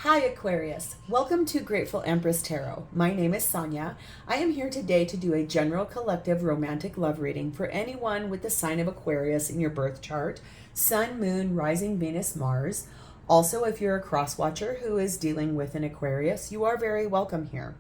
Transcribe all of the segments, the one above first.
Hi Aquarius, welcome to Grateful Empress Tarot. My name is Sonia. I am here today to do a general collective romantic love reading for anyone with the sign of Aquarius in your birth chart, Sun, Moon, Rising, Venus, Mars. Also, if you're a cross watcher who is dealing with an Aquarius, you are very welcome here.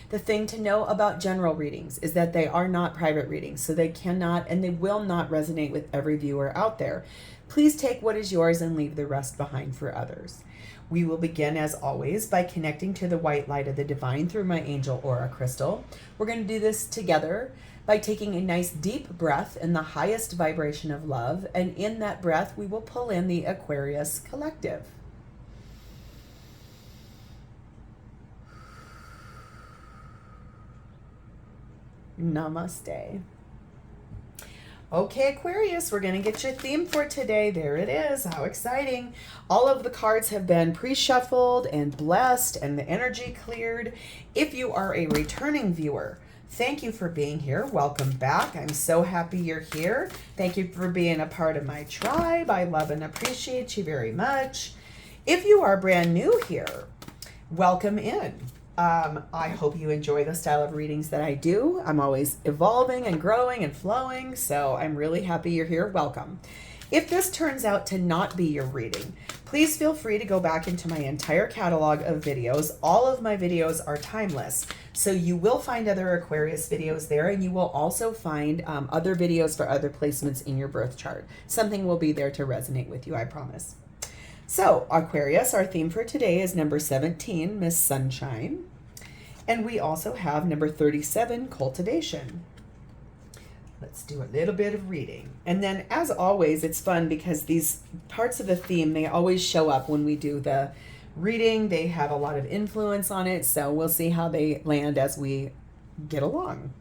The thing to know about general readings is that they are not private readings, so they cannot and they will not resonate with every viewer out there. Please take what is yours and leave the rest behind for others. We will begin, as always, by connecting to the white light of the divine through my angel aura crystal. We're going to do this together by taking a nice deep breath in the highest vibration of love, and in that breath, we will pull in the Aquarius collective. Namaste. Okay, Aquarius, we're going to get your theme for today. There it is. How exciting. All of the cards have been pre-shuffled and blessed and the energy cleared. If you are a returning viewer, thank you for being here. Welcome back. I'm so happy you're here. Thank you for being a part of my tribe. I love and appreciate you very much. If you are brand new here, welcome in. I hope you enjoy the style of readings that I do. I'm always evolving and growing and flowing, so I'm really happy you're here. Welcome. If this turns out to not be your reading, please feel free to go back into my entire catalog of videos. All of my videos are timeless, so you will find other Aquarius videos there, and you will also find other videos for other placements in your birth chart. Something will be there to resonate with you, I promise. So, Aquarius, our theme for today is number 17, Miss Sunshine. And we also have number 37, Cultivation. Let's do a little bit of reading. And then, as always, it's fun because these parts of the theme, they always show up when we do the reading. They have a lot of influence on it, so we'll see how they land as we get along.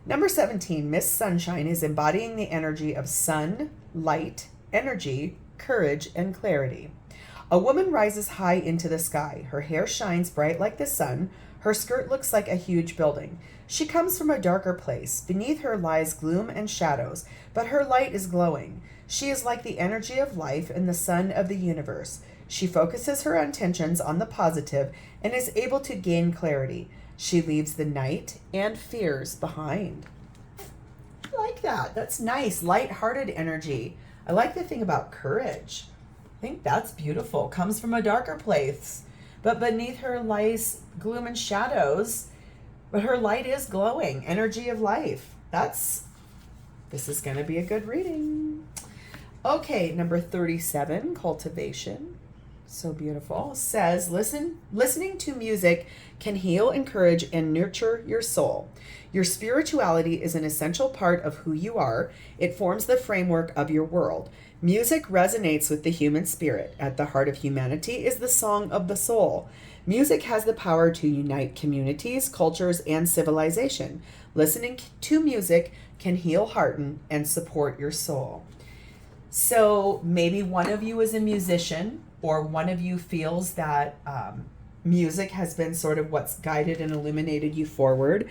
Number 17, Miss Sunshine, is embodying the energy of sun, light, energy, courage, and clarity. A woman rises high into the sky. Her hair shines bright like the sun. Her skirt looks like a huge building. She comes from a darker place. Beneath her lies gloom and shadows, but her light is glowing. She is like the energy of life and the sun of the universe. She focuses her intentions on the positive and is able to gain clarity. She leaves the night and fears behind. I like that. That's nice. Light-hearted energy. I like the thing about courage. I think that's beautiful. Comes from a darker place, but beneath her lies gloom and shadows, but her light is glowing. Energy of life. This is going to be a good reading. Okay, number 37, Cultivation. So beautiful. Says, listening to music can heal, encourage, and nurture your soul. Your spirituality is an essential part of who you are. It forms the framework of your world. Music resonates with the human spirit. At the heart of humanity is the song of the soul. Music has the power to unite communities, cultures, and civilization. Listening to music can heal, hearten, and support your soul. So maybe one of you is a musician, or one of you feels that music has been sort of what's guided and illuminated you forward.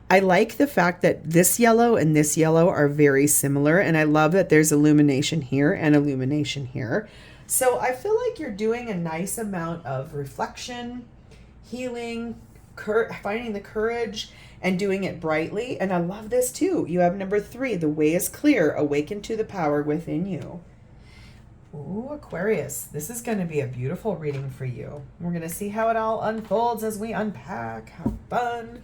I like the fact that this yellow and this yellow are very similar, and I love that there's illumination here and illumination here. So I feel like you're doing a nice amount of reflection, healing, finding the courage, and doing it brightly. And I love this too. You have number 3, the way is clear, awaken to the power within you. Ooh, Aquarius, this is going to be a beautiful reading for you. We're going to see how it all unfolds as we unpack. Have fun.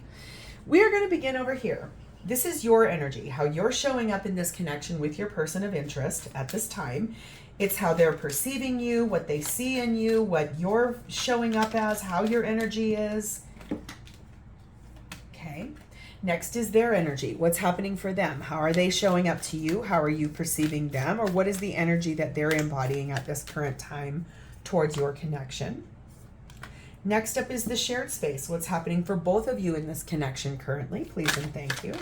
We are going to begin over here. This is your energy, how you're showing up in this connection with your person of interest at this time. It's how they're perceiving you, what they see in you, what you're showing up as, how your energy is. Okay. Next is their energy. What's happening for them? How are they showing up to you? How are you perceiving them? Or what is the energy that they're embodying at this current time towards your connection? Next up is the shared space. What's happening for both of you in this connection currently? Please and thank you.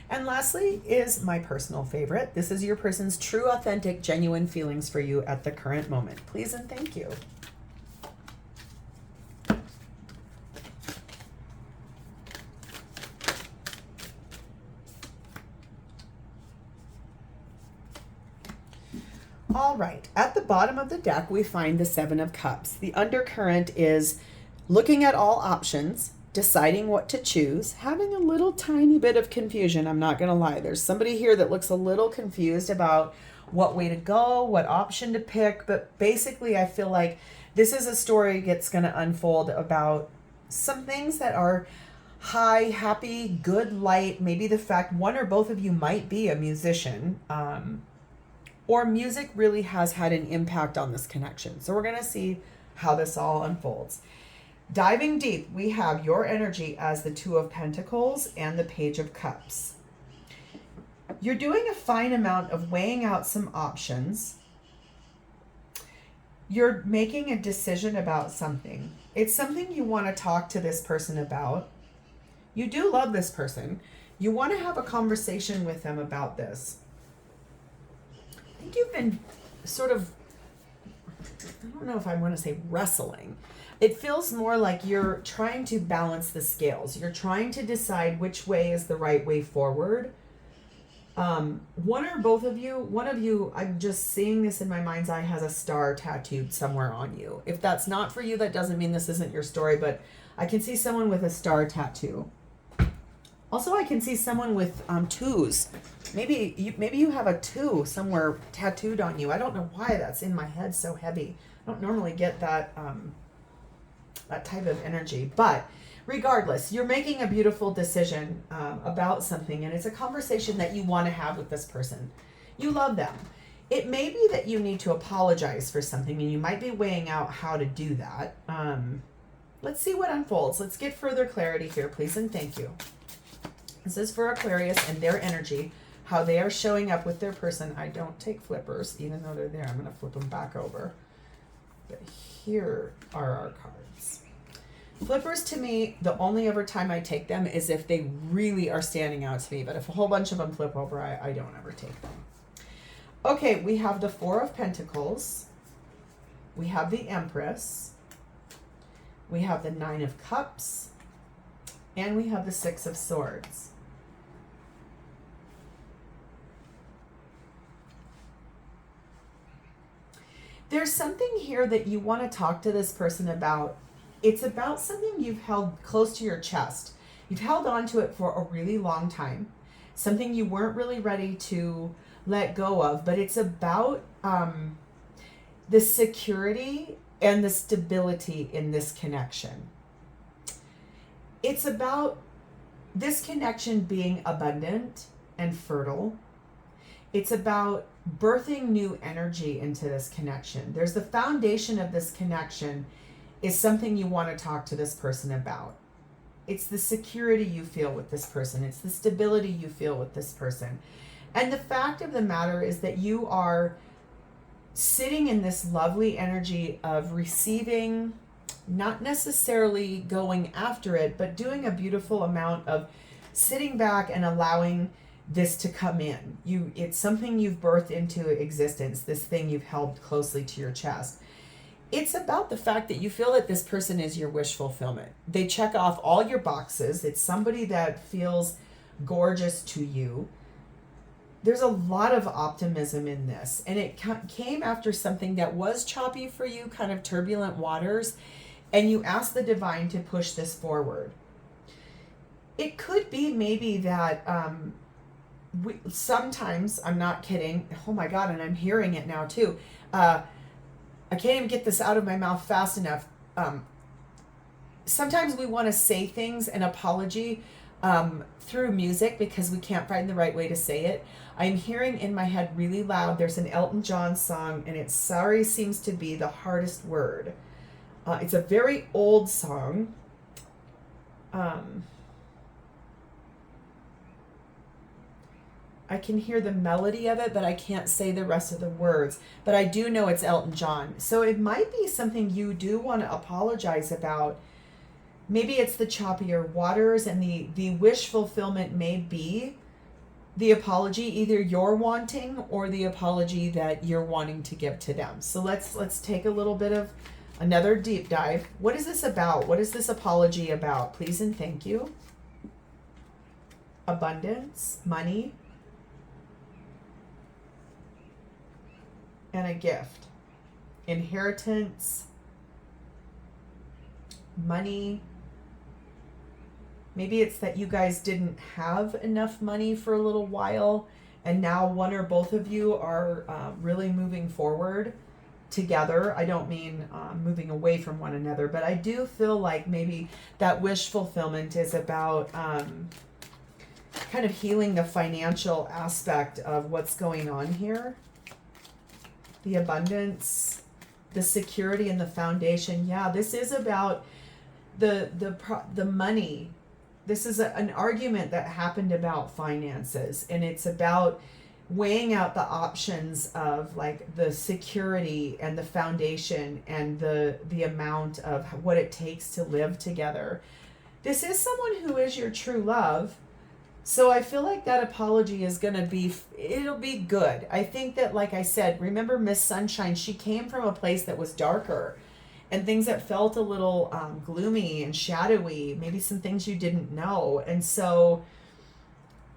And lastly is my personal favorite. This is your person's true, authentic, genuine feelings for you at the current moment. Please and thank you. All right, at the bottom of the deck, we find the Seven of Cups. The undercurrent is looking at all options, deciding what to choose, having a little tiny bit of confusion. I'm not going to lie. There's somebody here that looks a little confused about what way to go, what option to pick. But basically, I feel like this is a story that's going to unfold about some things that are high, happy, good light. Maybe the fact one or both of you might be a musician, or music really has had an impact on this connection. So we're going to see how this all unfolds. Diving deep, we have your energy as the Two of Pentacles and the Page of Cups. You're doing a fine amount of weighing out some options. You're making a decision about something. It's something you want to talk to this person about. You do love this person. You want to have a conversation with them about this. I think you've been sort of, I don't know if I want to say wrestling. It feels more like you're trying to balance the scales. You're trying to decide which way is the right way forward. One or both of you, one of you, I'm just seeing this in my mind's eye, has a star tattooed somewhere on you. If that's not for you, that doesn't mean this isn't your story, but I can see someone with a star tattoo. Also, I can see someone with twos. Maybe you have a two somewhere tattooed on you. I don't know why that's in my head so heavy. I don't normally get that that type of energy. But regardless, you're making a beautiful decision about something, and it's a conversation that you want to have with this person. You love them. It may be that you need to apologize for something, and you might be weighing out how to do that. Let's see what unfolds. Let's get further clarity here, please, and thank you. This is for Aquarius and their energy, how they are showing up with their person. I don't take flippers, even though they're there. I'm going to flip them back over. But here are our cards. Flippers, to me, the only ever time I take them is if they really are standing out to me. But if a whole bunch of them flip over, I don't ever take them. Okay, we have the Four of Pentacles. We have the Empress. We have the Nine of Cups. And we have the Six of Swords. There's something here that you want to talk to this person about. It's about something you've held close to your chest. You've held on to it for a really long time. Something you weren't really ready to let go of. But it's about the security and the stability in this connection. It's about this connection being abundant and fertile. It's about birthing new energy into this connection. There's the foundation of this connection is something you want to talk to this person about. It's the security you feel with this person. It's the stability you feel with this person. And the fact of the matter is that you are sitting in this lovely energy of receiving, not necessarily going after it, but doing a beautiful amount of sitting back and allowing this to come in. It's something you've birthed into existence, this thing you've held closely to your chest. It's about the fact that you feel that this person is your wish fulfillment. They check off all your boxes. It's somebody that feels gorgeous to you. There's a lot of optimism in this, and it came after something that was choppy for you, kind of turbulent waters, and you asked the divine to push this forward. It could be maybe that sometimes, I'm not kidding, oh my God, and I'm hearing it now too, I can't even get this out of my mouth fast enough. Sometimes we want to say things, an apology, through music because we can't find the right way to say it. I'm hearing in my head really loud, there's an Elton John song, and it's sorry seems to be the hardest word. It's a very old song. I can hear the melody of it, but I can't say the rest of the words. But I do know it's Elton John. So it might be something you do want to apologize about. Maybe it's the choppier waters, and the wish fulfillment may be the apology either you're wanting or the apology that you're wanting to give to them. So let's take a little bit of another deep dive. What is this about? What is this apology about? Please and thank you. Abundance, money, and a gift. Inheritance, money. Maybe it's that you guys didn't have enough money for a little while, and now one or both of you are really moving forward together. I don't mean moving away from one another, but I do feel like maybe that wish fulfillment is about kind of healing the financial aspect of what's going on here. The abundance, the security, and the foundation. Yeah, this is about the money. This is an argument that happened about finances, and it's about weighing out the options of like the security and the foundation and the amount of what it takes to live together. This is someone who is your true love. So I feel like that apology is going to be, it'll be good. I think that, like I said, remember Miss Sunshine, she came from a place that was darker and things that felt a little gloomy and shadowy, maybe some things you didn't know. And so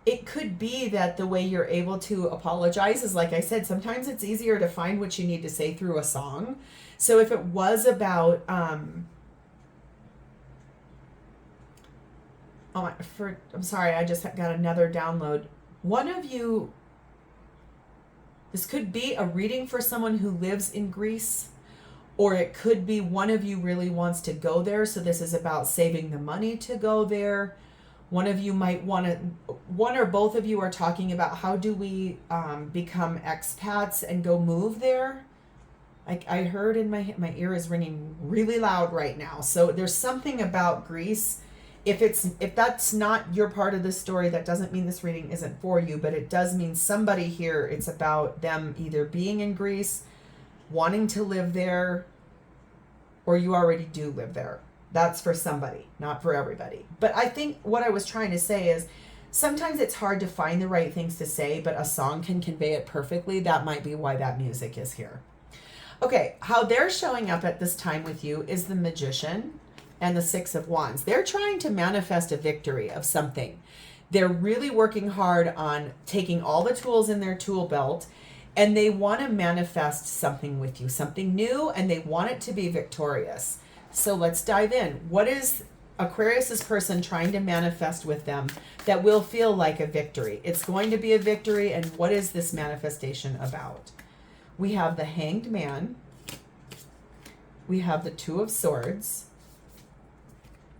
it could be that the way you're able to apologize is, like I said, sometimes it's easier to find what you need to say through a song. So if it was about, I'm sorry, I just got another download. One of you, this could be a reading for someone who lives in Greece, or it could be one of you really wants to go there. So this is about saving the money to go there. One of you might want to, one or both of you are talking about how do we become expats and go move there. I heard in my ear is ringing really loud right now. So there's something about Greece. If that's not your part of the story, that doesn't mean this reading isn't for you, but it does mean somebody here, it's about them either being in Greece, wanting to live there, or you already do live there. That's for somebody, not for everybody. But I think what I was trying to say is sometimes it's hard to find the right things to say, but a song can convey it perfectly. That might be why that music is here. Okay, how they're showing up at this time with you is the Magician and the Six of Wands. They're trying to manifest a victory of something. They're really working hard on taking all the tools in their tool belt, and they want to manifest something with you, something new, and they want it to be victorious. So let's dive in. What is Aquarius's person trying to manifest with them that will feel like a victory? It's going to be a victory, and what is this manifestation about? We have the Hanged Man. We have the Two of Swords.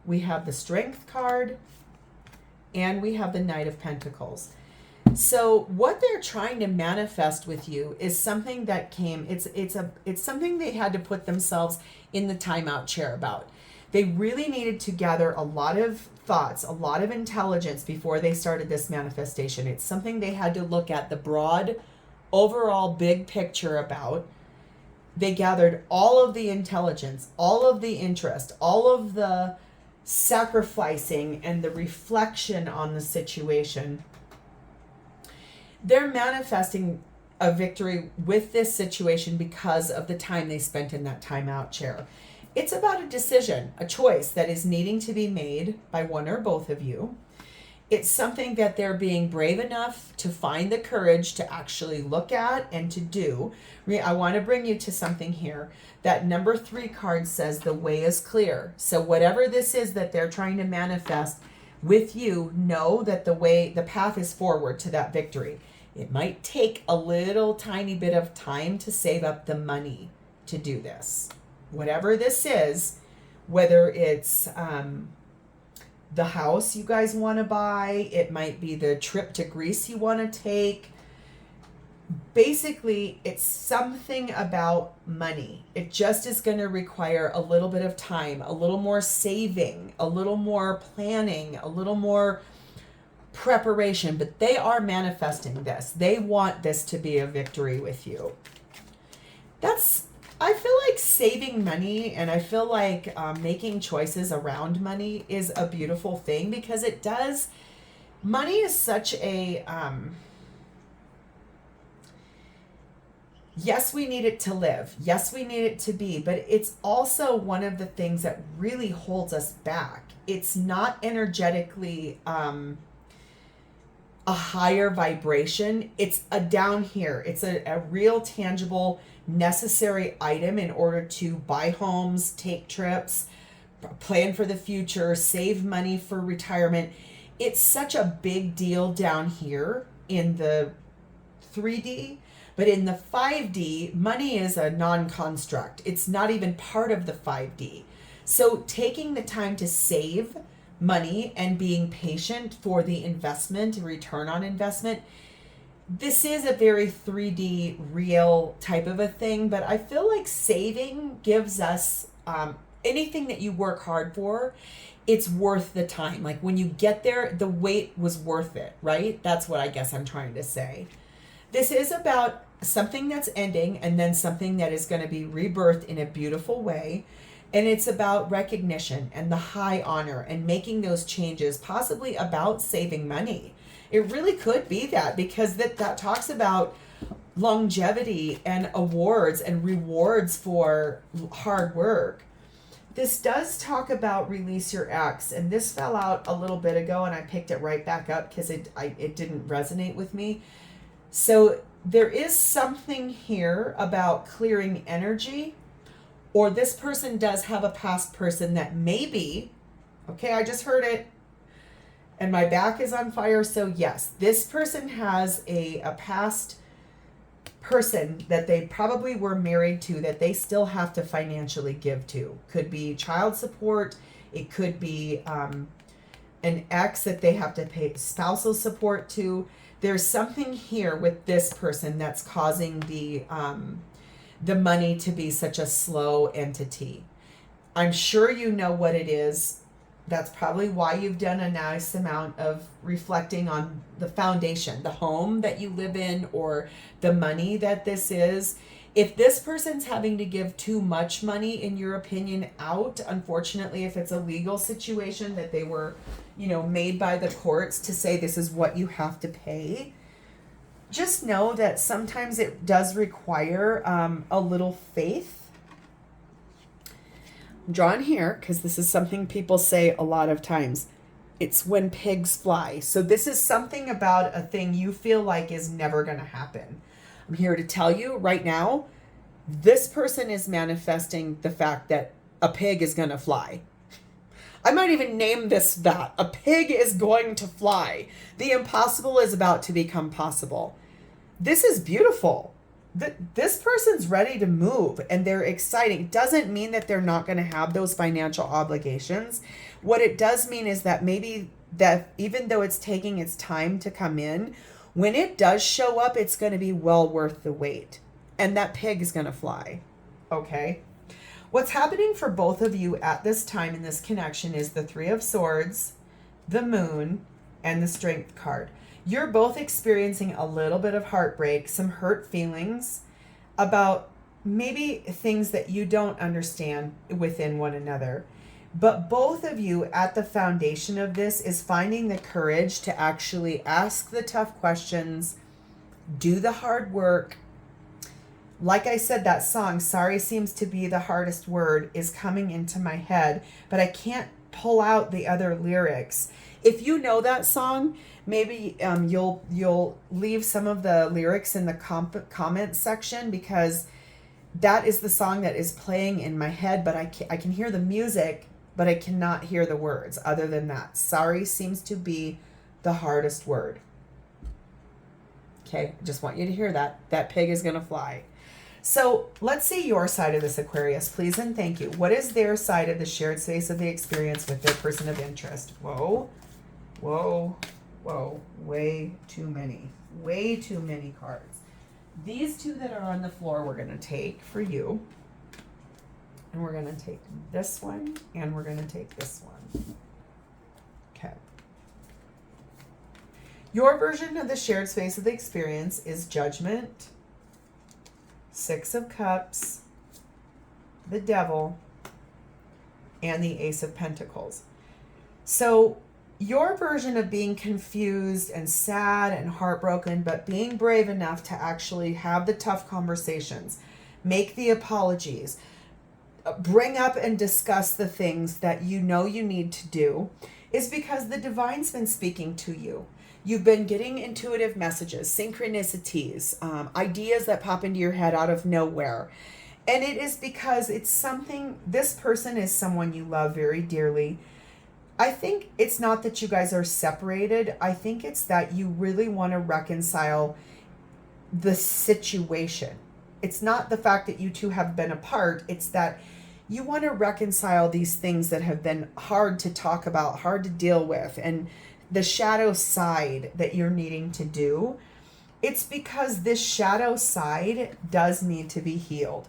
We have the Strength card. And we have the Knight of Pentacles. So what they're trying to manifest with you is something that came, it's something they had to put themselves in the timeout chair about. They really needed to gather a lot of thoughts, a lot of intelligence before they started this manifestation. It's something they had to look at the broad, overall big picture about. They gathered all of the intelligence, all of the interest, all of the sacrificing and the reflection on the situation. They're manifesting a victory with this situation because of the time they spent in that timeout chair. It's about a decision, a choice that is needing to be made by one or both of you. It's something that they're being brave enough to find the courage to actually look at and to do. I want to bring you to something here. That number 3 card says the way is clear. So whatever this is that they're trying to manifest with you, know that the path is forward to that victory. It might take a little tiny bit of time to save up the money to do this. Whatever this is, whether it's the house you guys want to buy, it might be the trip to Greece you want to take. Basically, it's something about money. It just is going to require a little bit of time, a little more saving, a little more planning, a little more preparation, but they are manifesting this. They want this to be a victory with you. I feel like saving money, and I feel like making choices around money is a beautiful thing, because money is such a, yes, we need it to live. Yes, we need it to be, but it's also one of the things that really holds us back. It's not energetically a higher vibration. It's a down here. It's a real tangible, necessary item in order to buy homes, take trips, plan for the future, save money for retirement. It's such a big deal down here in the 3D, but in the 5D, money is a non-construct. It's not even part of the 5D. So taking the time to save money and being patient for the investment, return on investment, this is a very 3D real type of a thing, but I feel like saving gives us anything that you work hard for, it's worth the time. Like when you get there, the wait was worth it, right? That's what I guess I'm trying to say. This is about something that's ending and then something that is going to be rebirthed in a beautiful way. And it's about recognition and the high honor and making those changes, possibly about saving money. It really could be that, because that talks about longevity and awards and rewards for hard work. This does talk about release your ex, and this fell out a little bit ago and I picked it right back up because it didn't resonate with me. So there is something here about clearing energy, or this person does have a past person that maybe, okay, I just heard it, and my back is on fire. So yes, this person has a past person that they probably were married to that they still have to financially give to. Could be child support. It could be an ex that they have to pay spousal support to. There's something here with this person that's causing the money to be such a slow entity. I'm sure you know what it is. That's probably why you've done a nice amount of reflecting on the foundation, the home that you live in, or the money that this is. If this person's having to give too much money, in your opinion, out, unfortunately, if it's a legal situation that they were, made by the courts to say this is what you have to pay, just know that sometimes it does require a little faith. I'm drawn here because this is something people say a lot of times. It's when pigs fly. So this is something about a thing you feel like is never going to happen. I'm here to tell you right now, this person is manifesting the fact that a pig is going to fly. I might even name this that. A pig is going to fly. The impossible is about to become possible. This is beautiful. This person's ready to move and they're exciting. Doesn't mean that they're not going to have those financial obligations. What it does mean is that maybe that even though it's taking its time to come in, when it does show up, it's going to be well worth the wait. And that pig is going to fly. Okay. What's happening for both of you at this time in this connection is the Three of Swords, the Moon, and the Strength card. You're both experiencing a little bit of heartbreak, some hurt feelings about maybe things that you don't understand within one another. But both of you at the foundation of this is finding the courage to actually ask the tough questions, do the hard work. Like I said, that song, Sorry Seems to Be the Hardest Word, is coming into my head, but I can't pull out the other lyrics. If you know that song, maybe you'll leave some of the lyrics in the comment section, because that is the song that is playing in my head, but I can hear the music, but I cannot hear the words other than that. Sorry seems to be the hardest word. Okay, I just want you to hear that. That pig is going to fly. So let's see your side of this, Aquarius, please and thank you. What is their side of the shared space of the experience with their person of interest? Whoa, whoa, whoa, way too many cards. These two that are on the floor we're going to take for you. And we're going to take this one, and we're going to take this one. Okay. Your version of the shared space of the experience is Judgment, Six of Cups, the Devil, and the Ace of Pentacles. So your version of being confused and sad and heartbroken, but being brave enough to actually have the tough conversations, make the apologies, bring up and discuss the things that you know you need to do. is because the divine's been speaking to you. You've been getting intuitive messages, synchronicities, ideas that pop into your head out of nowhere. And it is because it's something, this person is someone you love very dearly. I think it's not that you guys are separated. I think it's that you really want to reconcile the situation. It's not the fact that you two have been apart. It's that you want to reconcile these things that have been hard to talk about, hard to deal with, and the shadow side that you're needing to do. It's because this shadow side does need to be healed.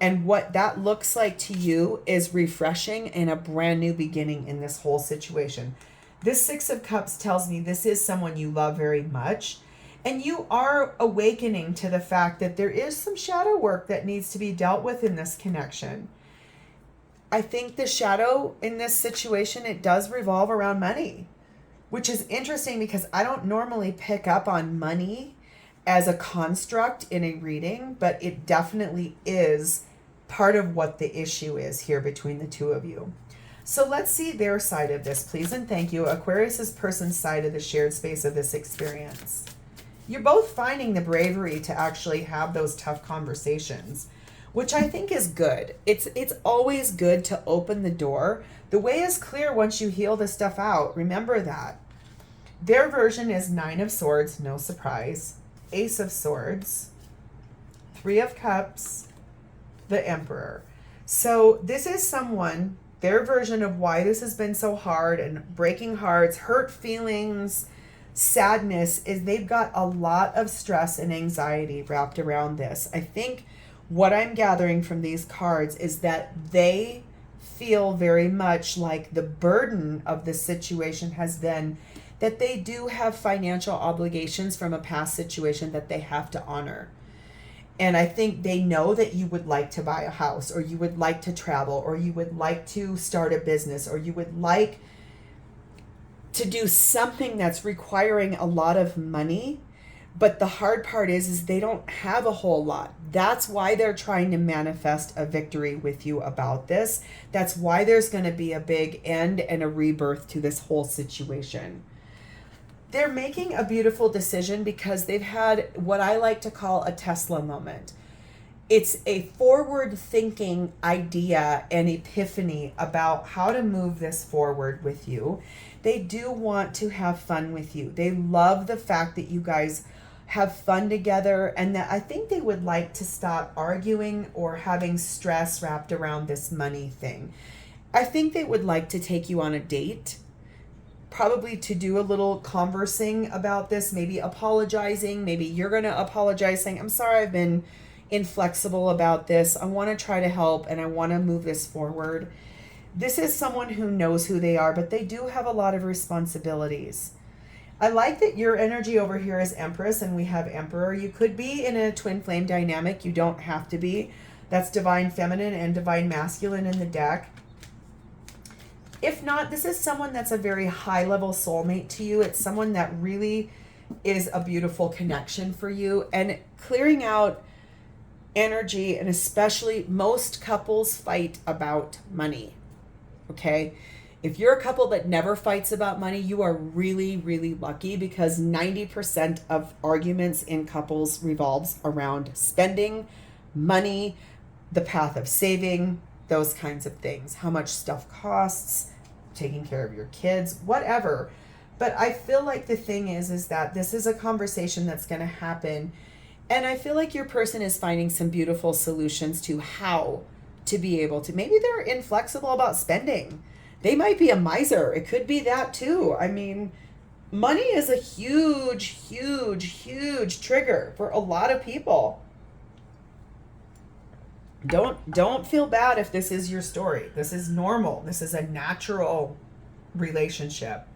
And what that looks like to you is refreshing and a brand new beginning in this whole situation. This Six of Cups tells me this is someone you love very much. And you are awakening to the fact that there is some shadow work that needs to be dealt with in this connection. I think the shadow in this situation, it does revolve around money, which is interesting because I don't normally pick up on money as a construct in a reading, but it definitely is part of what the issue is here between the two of you. So let's see their side of this, please and thank you. Aquarius's person's side of the shared space of this experience. You're both finding the bravery to actually have those tough conversations, which I think is good. It's always good to open the door. The way is clear once you heal this stuff out. Remember that. Their version is Nine of Swords, no surprise. Ace of Swords, Three of Cups, the Emperor. So this is someone, their version of why this has been so hard and breaking hearts, hurt feelings, sadness, is they've got a lot of stress and anxiety wrapped around this. I think what I'm gathering from these cards is that they feel very much like the burden of the situation has been that they do have financial obligations from a past situation that they have to honor. And I think they know that you would like to buy a house, or you would like to travel, or you would like to start a business, or you would like to do something that's requiring a lot of money. But the hard part is they don't have a whole lot. That's why they're trying to manifest a victory with you about this. That's why there's going to be a big end and a rebirth to this whole situation. They're making a beautiful decision because they've had what I like to call a Tesla moment. It's a forward-thinking idea and epiphany about how to move this forward with you. They do want to have fun with you. They love the fact that you guys have fun together, and that I think they would like to stop arguing or having stress wrapped around this money thing. I think they would like to take you on a date, probably to do a little conversing about this, maybe apologizing. Maybe you're going to apologize saying, I'm sorry, I've been inflexible about this. I want to try to help and I want to move this forward. This is someone who knows who they are, but they do have a lot of responsibilities. I like that your energy over here is Empress and we have Emperor. You could be in a twin flame dynamic. You don't have to be. That's divine feminine and divine masculine in the deck. If not, this is someone that's a very high level soulmate to you. It's someone that really is a beautiful connection for you. And clearing out energy, and especially most couples fight about money. Okay? If you're a couple that never fights about money, you are really, really lucky, because 90% of arguments in couples revolves around spending, money, the path of saving, those kinds of things. How much stuff costs, taking care of your kids, whatever. But I feel like the thing is that this is a conversation that's going to happen. And I feel like your person is finding some beautiful solutions to how to be able to, maybe they're inflexible about spending. They might be a miser. It could be that too. I mean, money is a huge, huge, huge trigger for a lot of people. Don't feel bad if this is your story. This is normal. This is a natural relationship.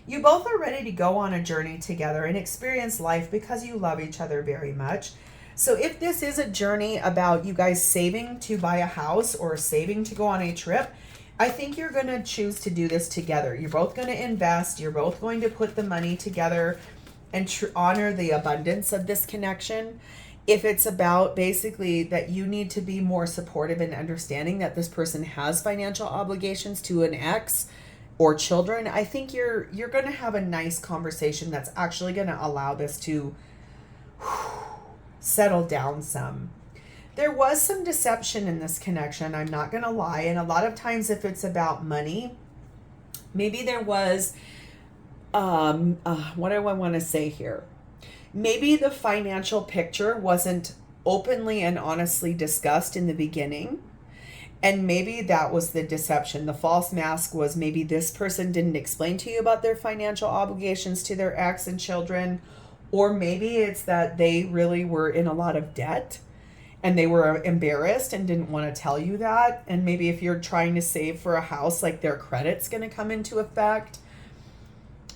You both are ready to go on a journey together and experience life because you love each other very much. So if this is a journey about you guys saving to buy a house or saving to go on a trip, I think you're going to choose to do this together. You're both going to invest. You're both going to put the money together and honor the abundance of this connection. If it's about basically that you need to be more supportive and understanding that this person has financial obligations to an ex, or children, I think you're going to have a nice conversation that's actually going to allow this to settle down some. There was some deception in this connection, I'm not going to lie. And a lot of times if it's about money, maybe there was, what do I want to say here? Maybe the financial picture wasn't openly and honestly discussed in the beginning. And maybe that was the deception. The false mask was maybe this person didn't explain to you about their financial obligations to their ex and children. Or maybe it's that they really were in a lot of debt and they were embarrassed and didn't want to tell you that. And maybe if you're trying to save for a house, like their credit's going to come into effect.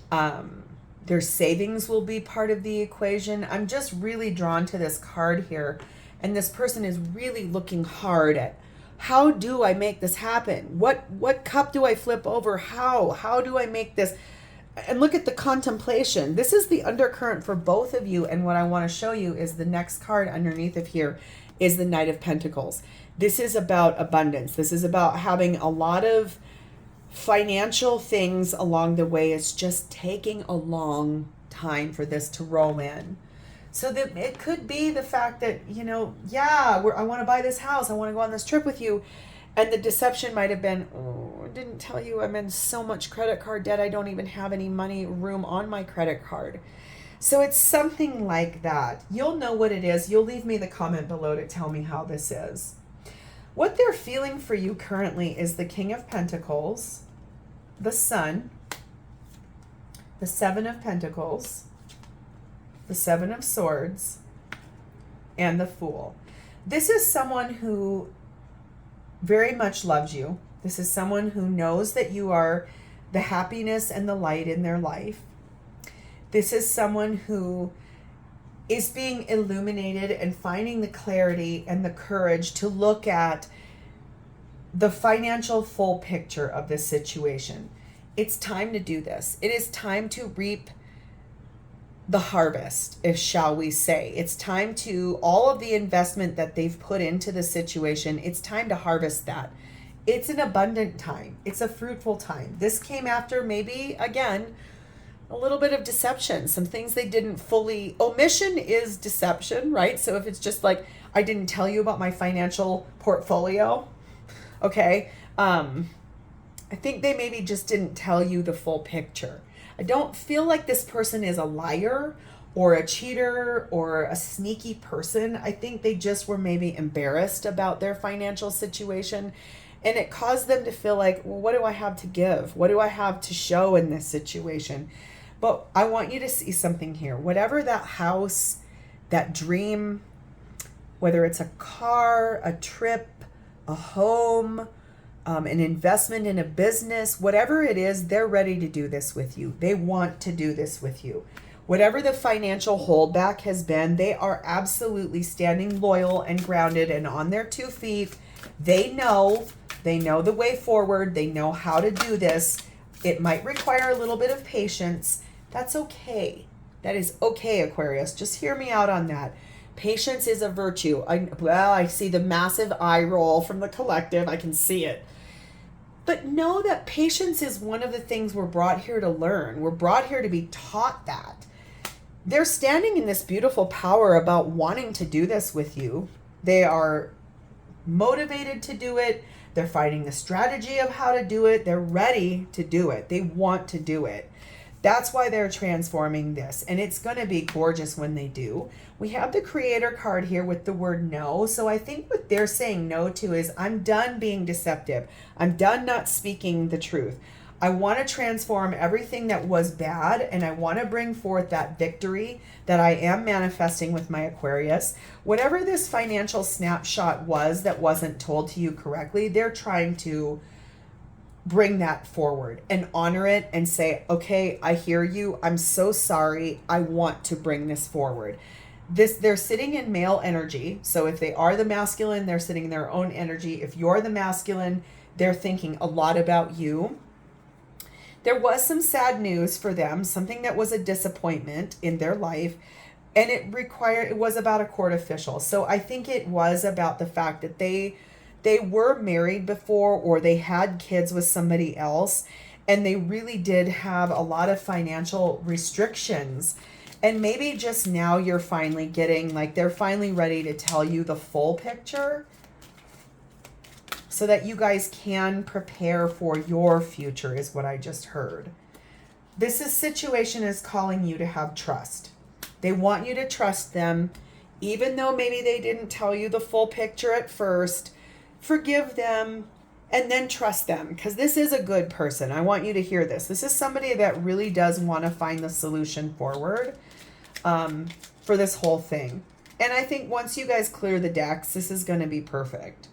Their savings will be part of the equation. I'm just really drawn to this card here. And this person is really looking hard at, how do I make this happen? What cup do I flip over? How do I make this? And look at the contemplation. This is the undercurrent for both of you. And what I want to show you is the next card underneath of here is the Knight of Pentacles. This is about abundance. This is about having a lot of financial things along the way. It's just taking a long time for this to roll in. So that it could be the fact that, I want to buy this house. I want to go on this trip with you. And the deception might have been, oh, I didn't tell you I'm in so much credit card debt. I don't even have any money room on my credit card. So it's something like that. You'll know what it is. You'll leave me the comment below to tell me how this is. What they're feeling for you currently is the King of Pentacles, the Sun, the Seven of Pentacles, the Seven of Swords, and the Fool. This is someone who very much loves you. This is someone who knows that you are the happiness and the light in their life. This is someone who is being illuminated and finding the clarity and the courage to look at the financial full picture of this situation. It's time to do this. It is time to reap the harvest, if shall we say. It's time to, all of the investment that they've put into the situation, it's time to harvest that. It's an abundant time. It's a fruitful time. This came after maybe, again, a little bit of deception. Some things they didn't fully, omission is deception, right? So if it's just like, I didn't tell you about my financial portfolio, okay? I think they maybe just didn't tell you the full picture. I don't feel like this person is a liar or a cheater or a sneaky person. I think they just were maybe embarrassed about their financial situation, and it caused them to feel like, well, what do I have to give? What do I have to show in this situation? But I want you to see something here. Whatever that house, that dream, whether it's a car, a trip, a home, an investment in a business, whatever it is, they're ready to do this with you. They want to do this with you. Whatever the financial holdback has been, they are absolutely standing loyal and grounded and on their 2 feet. They know the way forward. They know how to do this. It might require a little bit of patience. That's okay. That is okay, Aquarius. Just hear me out on that. Patience is a virtue. I see the massive eye roll from the collective. I can see it. But know that patience is one of the things we're brought here to learn. We're brought here to be taught that. They're standing in this beautiful power about wanting to do this with you. They are motivated to do it. They're finding the strategy of how to do it. They're ready to do it. They want to do it. That's why they're transforming this. And it's going to be gorgeous when they do. We have the Creator card here with the word no. So I think what they're saying no to is, I'm done being deceptive. I'm done not speaking the truth. I want to transform everything that was bad, and I want to bring forth that victory that I am manifesting with my Aquarius. Whatever this financial snapshot was that wasn't told to you correctly, they're trying to bring that forward and honor it and say, okay, I hear you. I'm so sorry. I want to bring this forward. They're sitting in male energy. So if they are the masculine, they're sitting in their own energy. If you're the masculine, they're thinking a lot about you. There was some sad news for them, something that was a disappointment in their life, and it was about a court official. So I think it was about the fact that they were married before, or they had kids with somebody else, and they really did have a lot of financial restrictions. And maybe just now you're finally getting, like, they're finally ready to tell you the full picture so that you guys can prepare for your future, is what I just heard. Situation is calling you to have trust. They want you to trust them, even though maybe they didn't tell you the full picture at first. Forgive them and then trust them, because this is a good person. I want you to hear this. This is somebody that really does want to find the solution forward for this whole thing. And I think once you guys clear the decks, this is going to be perfect.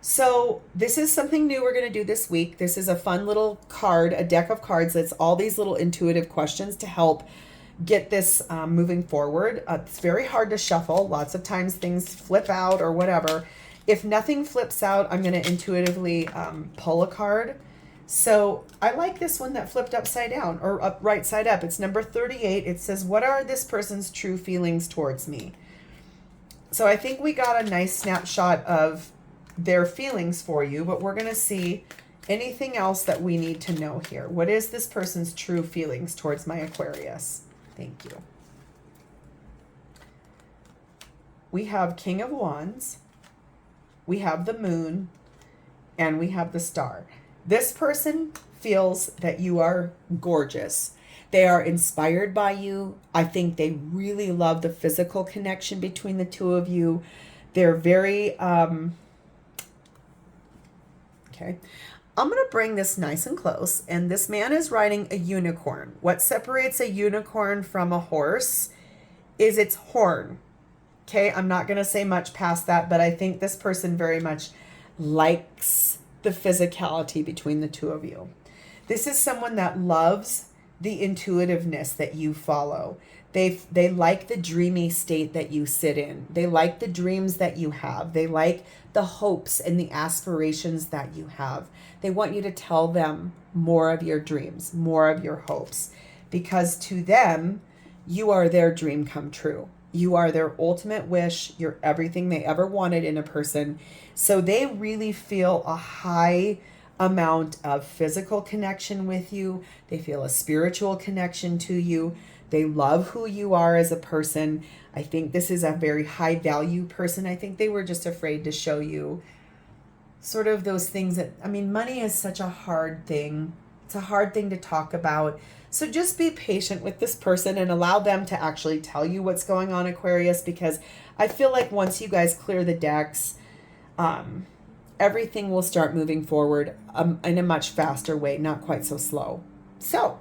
So this is something new we're going to do this week. This is a fun little card, a deck of cards that's all these little intuitive questions to help get this moving forward. It's very hard to shuffle. Lots of times things flip out or whatever. If nothing flips out, I'm going to intuitively pull a card. So I like this one that flipped upside down, or up right side up. It's number 38. It says, what are this person's true feelings towards me? So I think we got a nice snapshot of their feelings for you, but we're going to see anything else that we need to know here. What is this person's true feelings towards my Aquarius? Thank you. We have King of Wands, we have the Moon, and we have the Star. This person feels that you are gorgeous. They are inspired by you. I think they really love the physical connection between the two of you. They're very, okay. I'm going to bring this nice and close. And this man is riding a unicorn. What separates a unicorn from a horse is its horn. Okay, I'm not going to say much past that, but I think this person very much likes the physicality between the two of you. This is someone that loves the intuitiveness that you follow. They like the dreamy state that you sit in. They like the dreams that you have. They like the hopes and the aspirations that you have. They want you to tell them more of your dreams, more of your hopes, because to them, you are their dream come true. You are their ultimate wish. You're everything they ever wanted in a person. So they really feel a high amount of physical connection with you. They feel a spiritual connection to you. They love who you are as a person. I think this is a very high value person. I think they were just afraid to show you sort of those things that, I mean, money is such a hard thing. It's a hard thing to talk about. So just be patient with this person and allow them to actually tell you what's going on, Aquarius, because I feel like once you guys clear the decks, everything will start moving forward in a much faster way, not quite so slow. So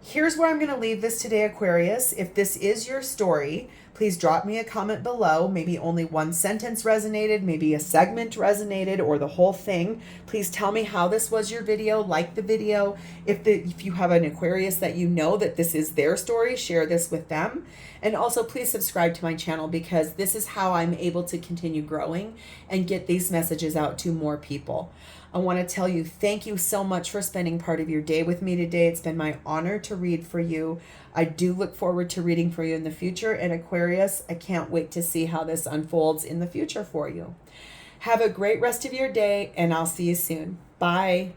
here's where I'm going to leave this today, Aquarius. If this is your story, please drop me a comment below. Maybe only one sentence resonated, maybe a segment resonated, or the whole thing. Please tell me how this was your video. Like the video. If you have an Aquarius that you know that this is their story, share this with them. And also please subscribe to my channel, because this is how I'm able to continue growing and get these messages out to more people. I want to tell you, thank you so much for spending part of your day with me today. It's been my honor to read for you. I do look forward to reading for you in the future. And Aquarius, I can't wait to see how this unfolds in the future for you. Have a great rest of your day, and I'll see you soon. Bye.